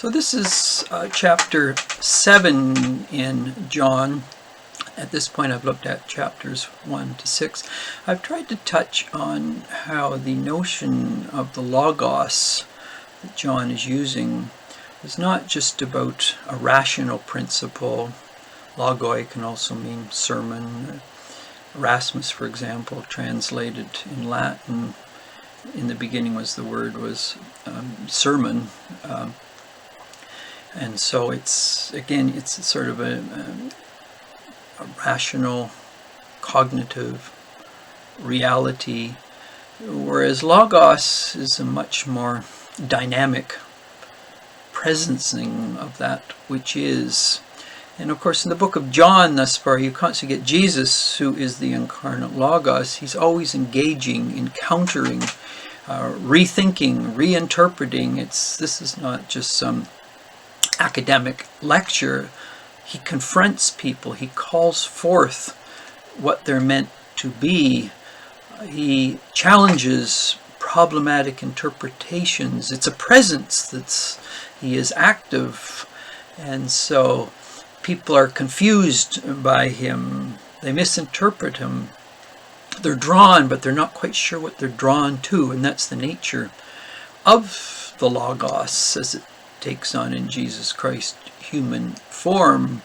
So this is chapter 7 in John. At this point I've looked at chapters 1 to 6. I've tried to touch on how the notion of the Logos that John is using is not just about a rational principle. Logoi can also mean sermon. Erasmus, for example, translated in Latin, in the beginning was sermon. And so it's sort of a rational, cognitive reality, whereas Logos is a much more dynamic presencing of that which is. And of course, in the book of John thus far, you constantly get Jesus, who is the incarnate Logos. He's always engaging, encountering, rethinking, reinterpreting. This is not just some academic lecture. He confronts people. He calls forth what they're meant to be. He challenges problematic interpretations. It's a presence he is active. And so people are confused by him. They misinterpret him. They're drawn, but they're not quite sure what they're drawn to. And that's the nature of the Logos as it takes on in Jesus Christ human form.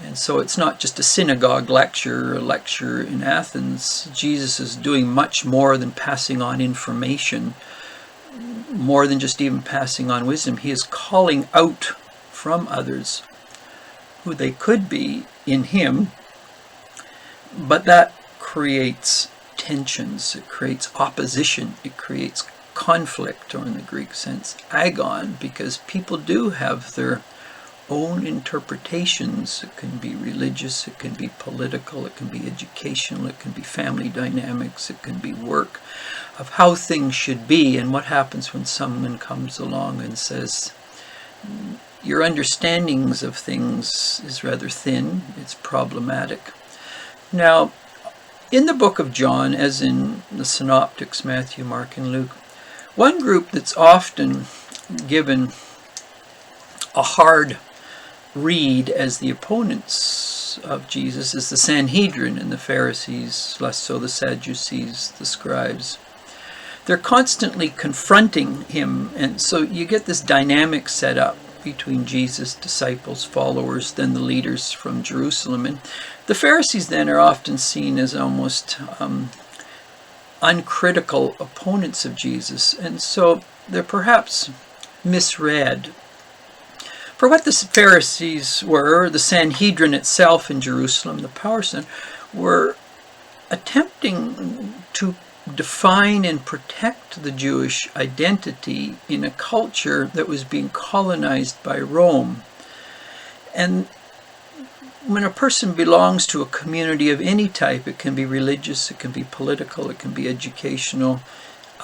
And so it's not just a synagogue lecture, a lecture in Athens. Jesus is doing much more than passing on information, more than just even passing on wisdom. He is calling out from others who they could be in him, but that creates tensions, it creates opposition, it creates conflict, or in the Greek sense, agon, because people do have their own interpretations. It can be religious, it can be political, it can be educational, it can be family dynamics, it can be work, of how things should be. And what happens when someone comes along and says, your understandings of things is rather thin, it's problematic. Now, in the book of John, as in the synoptics, Matthew, Mark, and Luke, one group that's often given a hard read as the opponents of Jesus is the Sanhedrin and the Pharisees, less so the Sadducees, the scribes. They're constantly confronting him, and so you get this dynamic set up between Jesus, disciples, followers, then the leaders from Jerusalem. And the Pharisees then are often seen as almost uncritical opponents of Jesus, and so they're perhaps misread. For what the Pharisees were, the Sanhedrin itself in Jerusalem, the power center, were attempting to define and protect the Jewish identity in a culture that was being colonized by Rome. And when a person belongs to a community of any type, it can be religious, it can be political, it can be educational,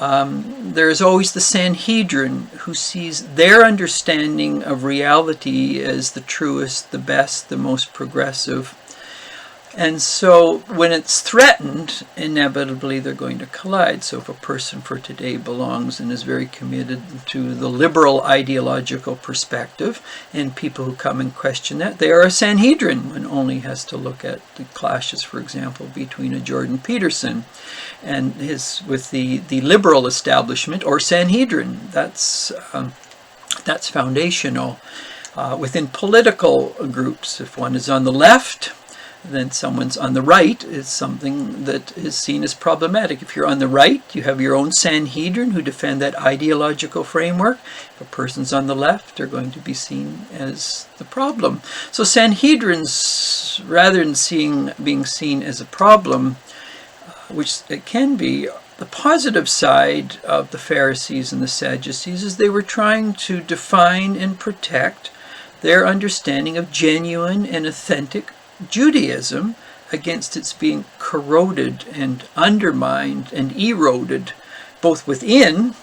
there is always the Sanhedrin who sees their understanding of reality as the truest, the best, the most progressive. And so when it's threatened, inevitably they're going to collide. So if a person for today belongs and is very committed to the liberal ideological perspective, and people who come and question that, they are a Sanhedrin. One only has to look at the clashes, for example, between a Jordan Peterson and with the liberal establishment or Sanhedrin. That's foundational. Within political groups, if one is on the left, then someone's on the right is something that is seen as problematic. If you're on the right, you have your own Sanhedrin who defend that ideological framework. If a person's on the left, they're going to be seen as the problem. So Sanhedrins, rather than being seen as a problem, which it can be, the positive side of the Pharisees and the Sadducees is they were trying to define and protect their understanding of genuine and authentic Judaism against its being corroded and undermined and eroded both within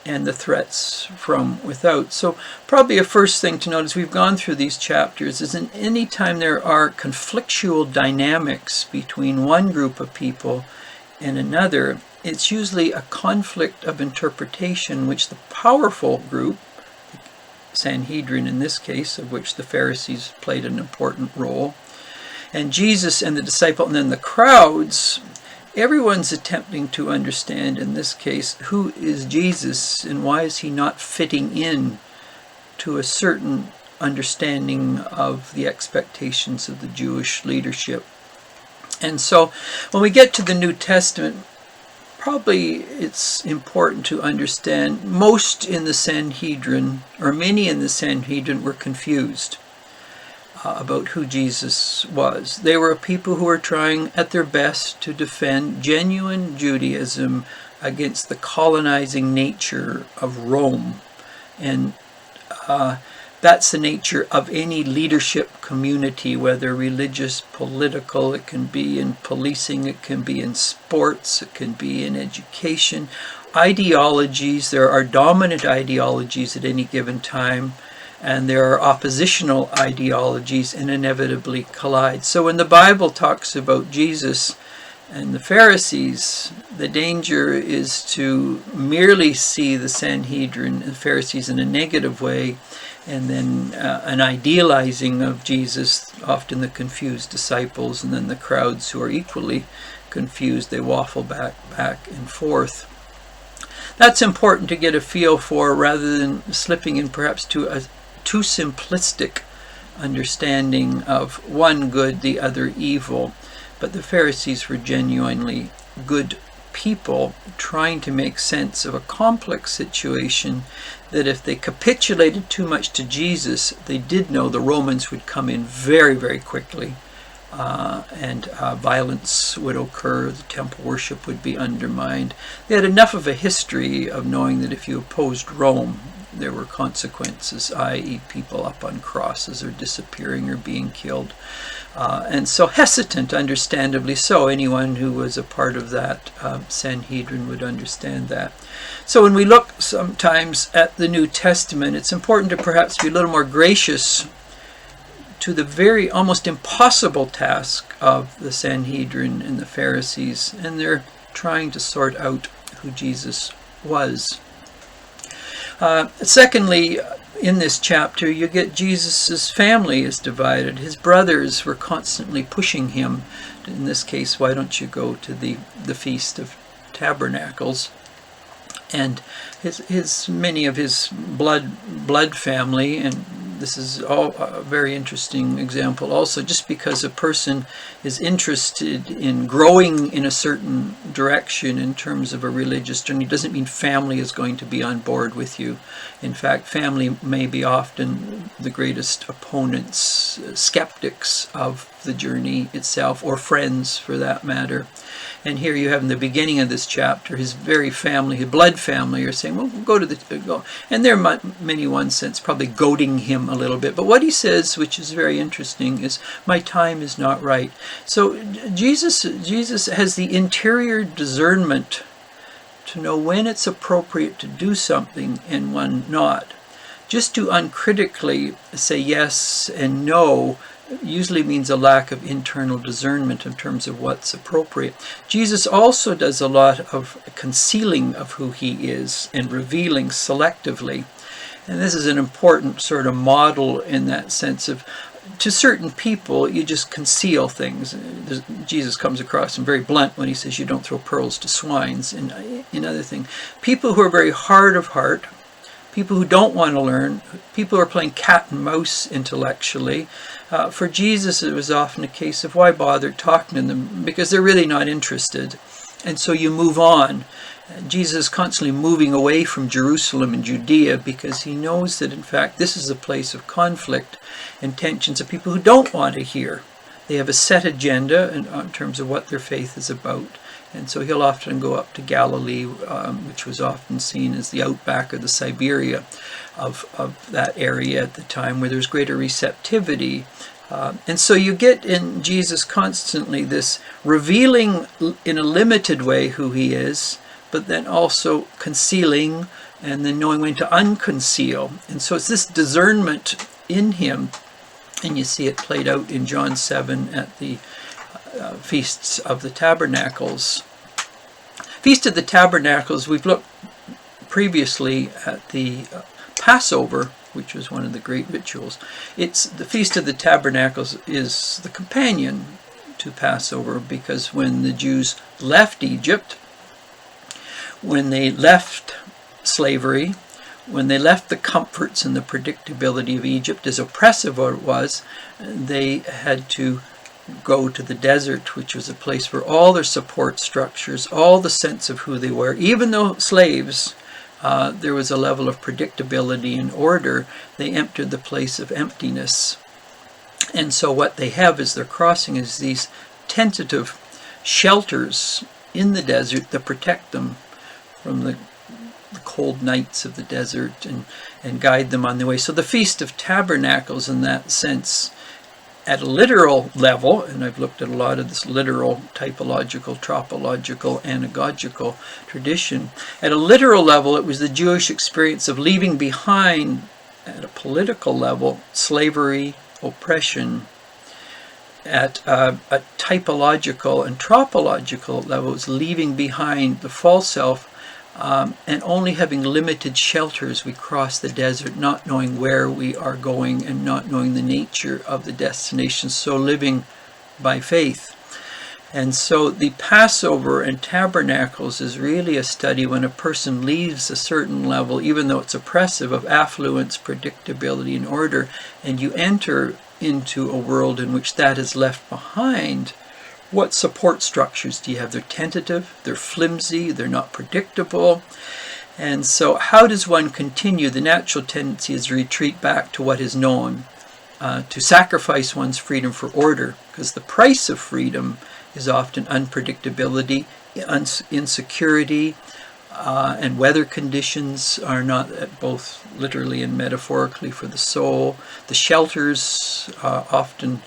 and the threats from without. So probably a first thing to note as we've gone through these chapters is in any time there are conflictual dynamics between one group of people and another, it's usually a conflict of interpretation which the powerful group, Sanhedrin in this case, of which the Pharisees played an important role. And Jesus and the disciple, and then the crowds, everyone's attempting to understand in this case, who is Jesus and why is he not fitting in to a certain understanding of the expectations of the Jewish leadership. And so when we get to the New Testament, probably it's important to understand most in the Sanhedrin, or many in the Sanhedrin, were confused about who Jesus was. They were people who were trying at their best to defend genuine Judaism against the colonizing nature of Rome. And that's the nature of any leadership community, whether religious, political. It can be in policing, it can be in sports, it can be in education. Ideologies, there are dominant ideologies at any given time, and there are oppositional ideologies, and inevitably collide. So when the Bible talks about Jesus and the Pharisees, the danger is to merely see the Sanhedrin and the Pharisees in a negative way, and then an idealizing of Jesus, often the confused disciples, and then the crowds who are equally confused. They waffle back and forth. That's important to get a feel for, rather than slipping in perhaps to a too simplistic understanding of one good, the other evil. But the Pharisees were genuinely good people trying to make sense of a complex situation, that if they capitulated too much to Jesus, they did know the Romans would come in very, very quickly, and violence would occur, the temple worship would be undermined. They had enough of a history of knowing that if you opposed Rome, there were consequences, i.e. people up on crosses or disappearing or being killed. And so hesitant, understandably so. Anyone who was a part of that Sanhedrin would understand that. So when we look sometimes at the New Testament, it's important to perhaps be a little more gracious to the very almost impossible task of the Sanhedrin and the Pharisees, and they're trying to sort out who Jesus was. Secondly, in this chapter, you get Jesus' family is divided. His brothers were constantly pushing him. In this case, why don't you go to the Feast of Tabernacles? And many of his blood family, and this is all a very interesting example also, just because a person is interested in growing in a certain direction in terms of a religious journey doesn't mean family is going to be on board with you. In fact, family may be often the greatest opponents, skeptics of the journey itself, or friends for that matter. And here you have in the beginning of this chapter, his very family, his blood family, are saying, well, we'll go. And they're many one sense probably goading him a little bit. But what he says, which is very interesting, is, my time is not right. So Jesus has the interior discernment to know when it's appropriate to do something and when not. Just to uncritically say yes and no usually means a lack of internal discernment in terms of what's appropriate. Jesus also does a lot of concealing of who he is and revealing selectively. And this is an important sort of model in that sense of, to certain people, you just conceal things. Jesus comes across and very blunt when he says you don't throw pearls to swines, and in other things. People who are very hard of heart, people who don't want to learn, people who are playing cat and mouse intellectually. For Jesus, it was often a case of, why bother talking to them? Because they're really not interested. And so you move on. Jesus is constantly moving away from Jerusalem and Judea because he knows that, in fact, this is a place of conflict and tensions of people who don't want to hear. They have a set agenda in terms of what their faith is about. And so he'll often go up to Galilee, which was often seen as the outback or the Siberia of that area at the time, where there's greater receptivity. And so you get in Jesus constantly this revealing in a limited way who he is, but then also concealing and then knowing when to unconceal. And so it's this discernment in him, and you see it played out in John 7 at the Feasts of the Tabernacles. Feast of the Tabernacles, we've looked previously at the Passover, which was one of the great rituals. It's the Feast of the Tabernacles is the companion to Passover, because when the Jews left Egypt, when they left slavery, when they left the comforts and the predictability of Egypt, as oppressive as it was, they had to go to the desert, which was a place where all their support structures, all the sense of who they were, even though slaves, there was a level of predictability and order. They entered the place of emptiness. And so what they have as they're crossing is these tentative shelters in the desert that protect them from the cold nights of the desert and guide them on their way. So the Feast of Tabernacles, in that sense, at a literal level, and I've looked at a lot of this literal, typological, tropological, anagogical tradition, at a literal level it was the Jewish experience of leaving behind, at a political level, slavery, oppression. At a typological and tropological level, it's leaving behind the false self, and only having limited shelters. We cross the desert not knowing where we are going and not knowing the nature of the destination, so living by faith. And so the Passover and Tabernacles is really a study when a person leaves a certain level, even though it's oppressive, of affluence, predictability, and order, and you enter into a world in which that is left behind. What support structures do you have? They're tentative, they're flimsy, they're not predictable. And so how does one continue? The natural tendency is to retreat back to what is known, to sacrifice one's freedom for order, because the price of freedom is often unpredictability, insecurity, and weather conditions are not, both literally and metaphorically, for the soul. The shelters often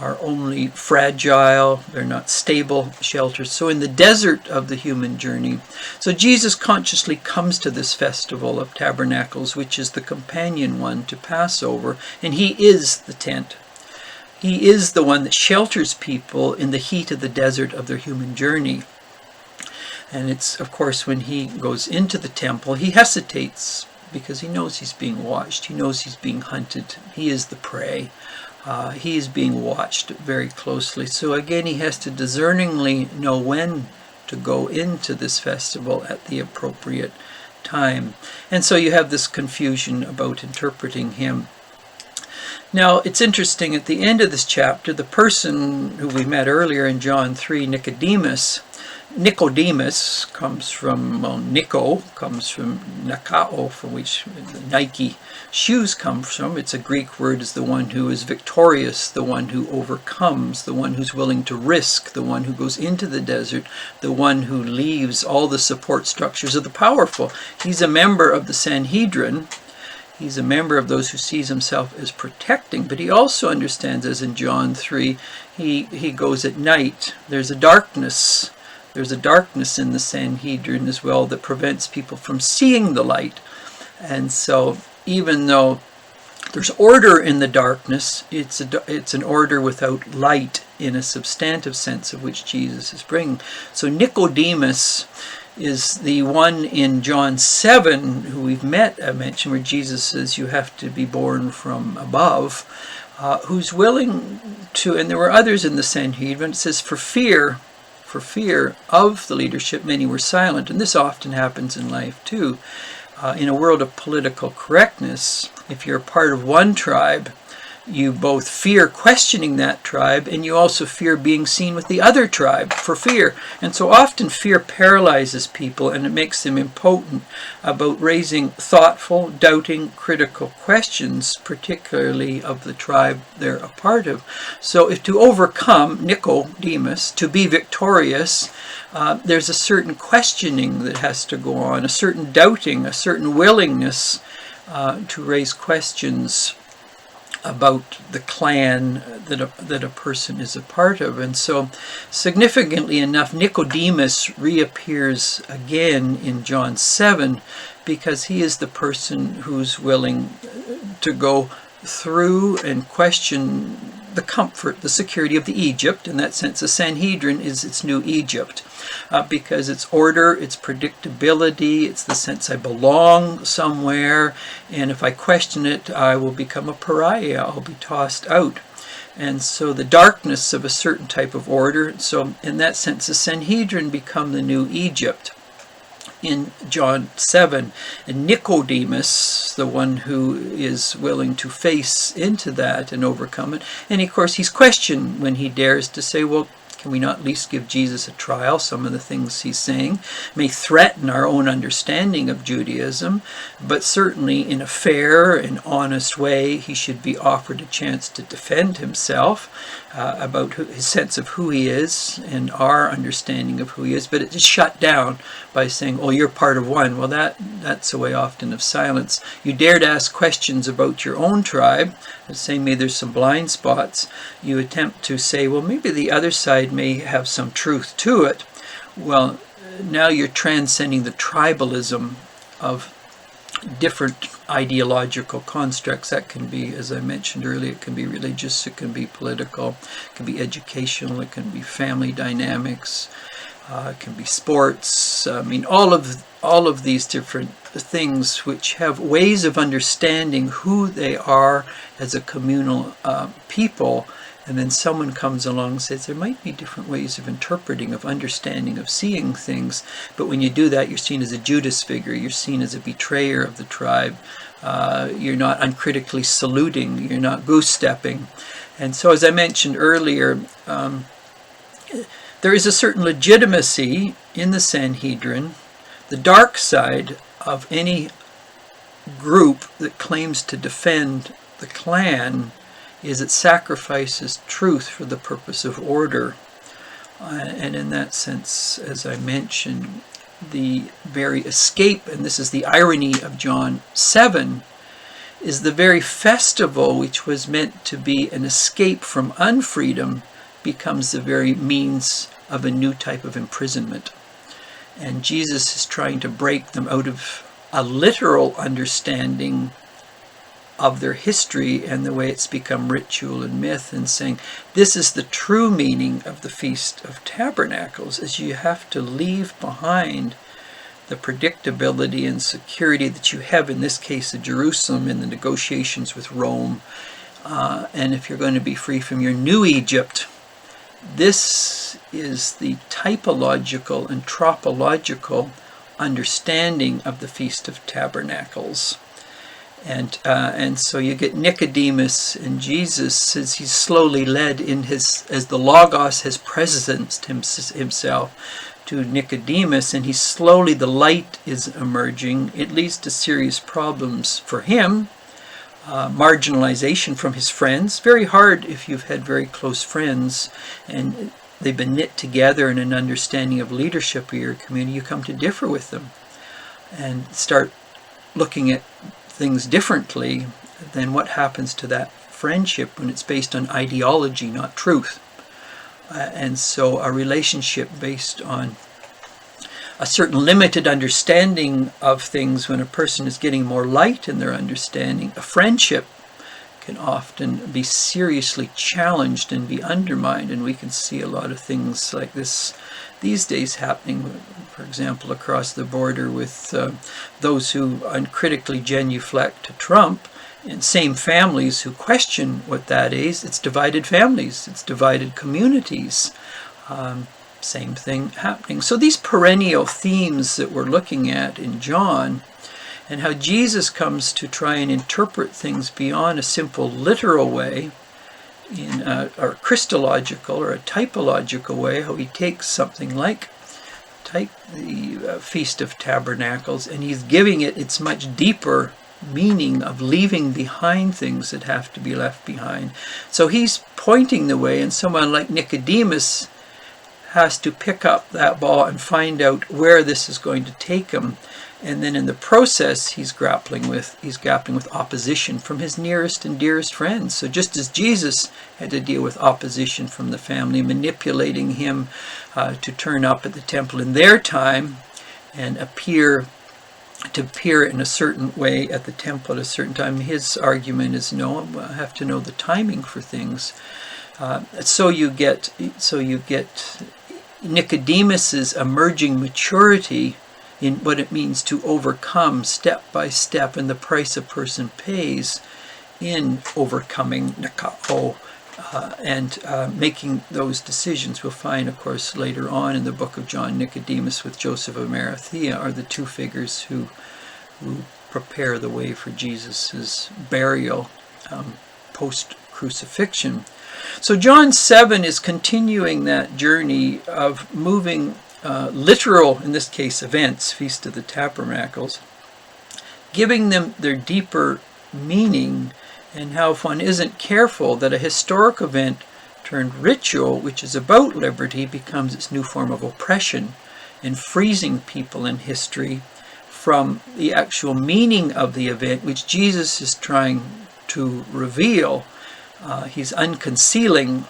are only fragile, they're not stable shelters. So in the desert of the human journey, so Jesus consciously comes to this festival of Tabernacles, which is the companion one to Passover, and he is the tent. He is the one that shelters people in the heat of the desert of their human journey. And it's, of course, when he goes into the temple, he hesitates because he knows he's being watched. He knows he's being hunted. He is the prey. He is being watched very closely. So again, he has to discerningly know when to go into this festival at the appropriate time. And so you have this confusion about interpreting him. Now, it's interesting, at the end of this chapter, the person who we met earlier in John 3, Nicodemus comes from, well, Nico comes from Nakao, from which the Nike shoes come from. It's a Greek word, is the one who is victorious, the one who overcomes, the one who's willing to risk, the one who goes into the desert, the one who leaves all the support structures of the powerful. He's a member of the Sanhedrin. He's a member of those who sees himself as protecting, but he also understands, as in John 3, he goes at night. There's a darkness in the Sanhedrin as well that prevents people from seeing the light. And so even though there's order in the darkness, it's an order without light in a substantive sense, of which Jesus is bringing. So Nicodemus is the one in John 7 who we've mentioned, where Jesus says you have to be born from above, who's willing to, and there were others in the Sanhedrin, it says for fear of the leadership, many were silent. And this often happens in life too. In a world of political correctness, if you're part of one tribe, you both fear questioning that tribe, and you also fear being seen with the other tribe for fear. And so often fear paralyzes people, and it makes them impotent about raising thoughtful, doubting, critical questions, particularly of the tribe they're a part of. So if to overcome Nicodemus, to be victorious, there's a certain questioning that has to go on, a certain doubting, a certain willingness to raise questions about the clan that a person is a part of. And so significantly enough, Nicodemus reappears again in John 7 because he is the person who's willing to go through and question the comfort, the security of the Egypt. In that sense, the Sanhedrin is its new Egypt, because it's order, it's predictability, it's the sense I belong somewhere, and if I question it, I will become a pariah, I'll be tossed out. And so the darkness of a certain type of order, so in that sense, the Sanhedrin become the new Egypt. In John 7, and Nicodemus, the one who is willing to face into that and overcome it, and of course he's questioned when he dares to say, well, can we not at least give Jesus a trial? Some of the things he's saying may threaten our own understanding of Judaism, but certainly in a fair and honest way, he should be offered a chance to defend himself about his sense of who he is and our understanding of who he is. But it is shut down by saying, oh, you're part of one. Well, that's a way often of silence. You dare to ask questions about your own tribe, saying maybe there's some blind spots. You attempt to say, well, maybe the other side may have some truth to it. Well, now you're transcending the tribalism of different ideological constructs. That can be, as I mentioned earlier, it can be religious, it can be political, it can be educational, it can be family dynamics, it can be sports. I mean, all of these different things which have ways of understanding who they are as a communal people. And then someone comes along and says there might be different ways of interpreting, of understanding, of seeing things. But when you do that, you're seen as a Judas figure. You're seen as a betrayer of the tribe. You're not uncritically saluting. You're not goose-stepping. And so, as I mentioned earlier, there is a certain legitimacy in the Sanhedrin. The dark side of any group that claims to defend the clan is it sacrifices truth for the purpose of order. And in that sense, as I mentioned, the very escape, and this is the irony of John 7, is the very festival which was meant to be an escape from unfreedom becomes the very means of a new type of imprisonment. And Jesus is trying to break them out of a literal understanding of their history and the way it's become ritual and myth, and saying this is the true meaning of the Feast of Tabernacles, is you have to leave behind the predictability and security that you have in this case of Jerusalem in the negotiations with Rome, and if you're going to be free from your new Egypt, this is the typological and tropological understanding of the Feast of Tabernacles. And so you get Nicodemus and Jesus as he's slowly led in as the Logos has presenced himself to Nicodemus, and the light is emerging. It leads to serious problems for him, marginalization from his friends. Very hard if you've had very close friends and they've been knit together in an understanding of leadership of your community. You come to differ with them and start looking at things differently. Then what happens to that friendship when it's based on ideology, not truth? And so a relationship based on a certain limited understanding of things, when a person is getting more light in their understanding, a friendship can often be seriously challenged and be undermined. And we can see a lot of things like this these days happening, for example, across the border with those who uncritically genuflect to Trump, and same families who question what that is. It's divided families, it's divided communities. Same thing happening. So these perennial themes that we're looking at in John, and how Jesus comes to try and interpret things beyond a simple literal way, in a Christological or a typological way, how he takes something like the Feast of Tabernacles, and he's giving it its much deeper meaning of leaving behind things that have to be left behind. So he's pointing the way, and someone like Nicodemus has to pick up that ball and find out where this is going to take him. And then in the process, he's grappling with opposition from his nearest and dearest friends. So just as Jesus had to deal with opposition from the family, manipulating him to turn up at the temple in their time and appear to appear in a certain way at the temple at a certain time. His argument is no, I have to know the timing for things. So you get Nicodemus's emerging maturity in what it means to overcome step by step, and the price a person pays in overcoming nikao and making those decisions. We'll find, of course, later on in the book of John, Nicodemus with Joseph of Arimathea are the two figures who prepare the way for Jesus' burial post-crucifixion. So John 7 is continuing that journey of moving literal, in this case, events, Feast of the Tabernacles, giving them their deeper meaning, and how if one isn't careful, that a historic event turned ritual, which is about liberty, becomes its new form of oppression and freezing people in history from the actual meaning of the event, which Jesus is trying to reveal. He's unconcealing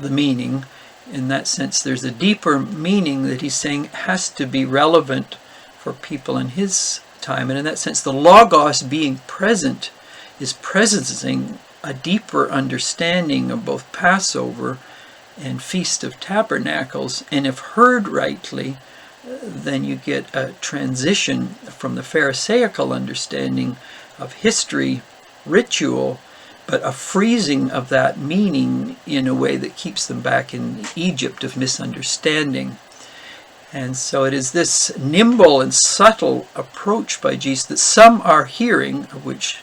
the meaning. In that sense, there's a deeper meaning that he's saying has to be relevant for people in his time. And in that sense, the Logos being present is presencing a deeper understanding of both Passover and Feast of Tabernacles. And if heard rightly, then you get a transition from the Pharisaical understanding of history, ritual, but a freezing of that meaning in a way that keeps them back in Egypt of misunderstanding. And so it is this nimble and subtle approach by Jesus that some are hearing, of which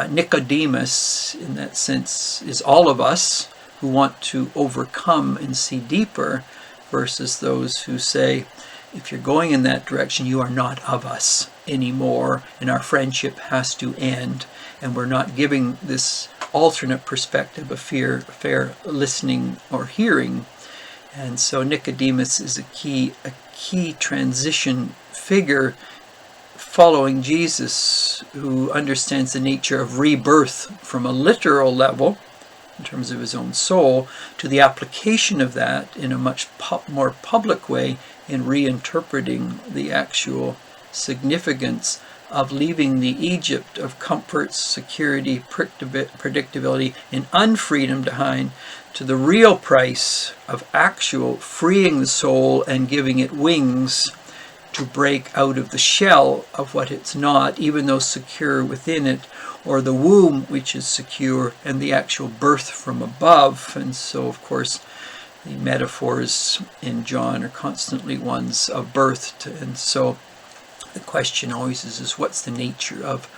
Nicodemus, in that sense, is all of us who want to overcome and see deeper, versus those who say, if you're going in that direction, you are not of us anymore, and our friendship has to end, and we're not giving this alternate perspective of fair listening or hearing. And so Nicodemus is a key transition figure following Jesus, who understands the nature of rebirth from a literal level in terms of his own soul, to the application of that in a much more public way in reinterpreting the actual significance of leaving the Egypt of comforts, security, predictability, and unfreedom behind, to the real price of actual freeing the soul and giving it wings to break out of the shell of what it's not, even though secure within it, or the womb which is secure, and the actual birth from above. And so, of course, the metaphors in John are constantly ones of birth. And so the question always is what's the nature of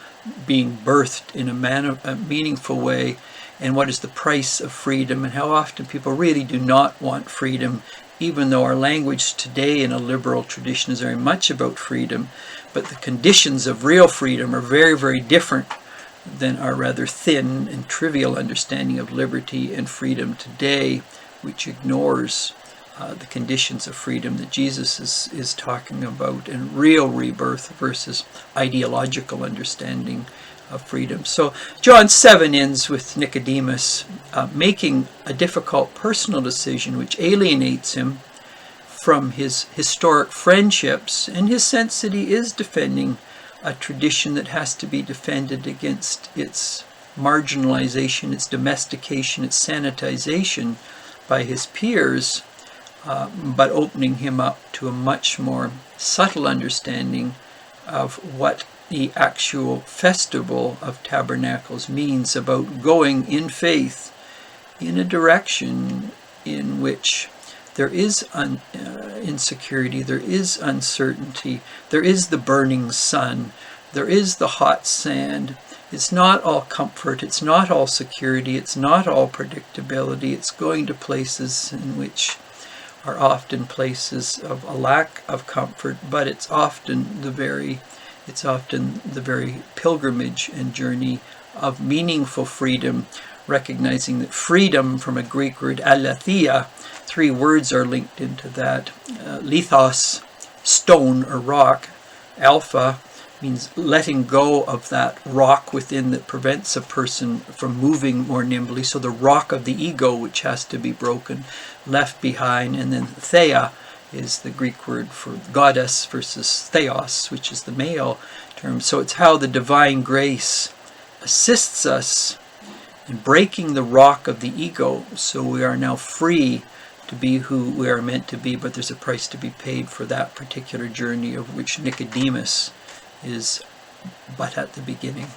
being birthed in a meaningful way, and what is the price of freedom, and how often people really do not want freedom, even though our language today in a liberal tradition is very much about freedom, but the conditions of real freedom are very, very different than our rather thin and trivial understanding of liberty and freedom today, which ignores the conditions of freedom that Jesus is talking about, and real rebirth versus ideological understanding of freedom. So John 7 ends with Nicodemus making a difficult personal decision which alienates him from his historic friendships, and his sense that he is defending a tradition that has to be defended against its marginalization, its domestication, its sanitization by his peers, but opening him up to a much more subtle understanding of what the actual festival of Tabernacles means, about going in faith in a direction in which there is insecurity, there is uncertainty, there is the burning sun, there is the hot sand. It's not all comfort, it's not all security, it's not all predictability. It's going to places in which are often places of a lack of comfort, but it's often the very pilgrimage and journey of meaningful freedom, recognizing that freedom, from a Greek word aletheia, 3 words are linked into that. Lithos, stone or rock. Alpha means letting go of that rock within that prevents a person from moving more nimbly. So the rock of the ego, which has to be broken, left behind. And then theia is the Greek word for goddess versus theos, which is the male term. So it's how the divine grace assists us in breaking the rock of the ego, so we are now free to be who we are meant to be, but there's a price to be paid for that particular journey, of which Nicodemus is but at the beginning.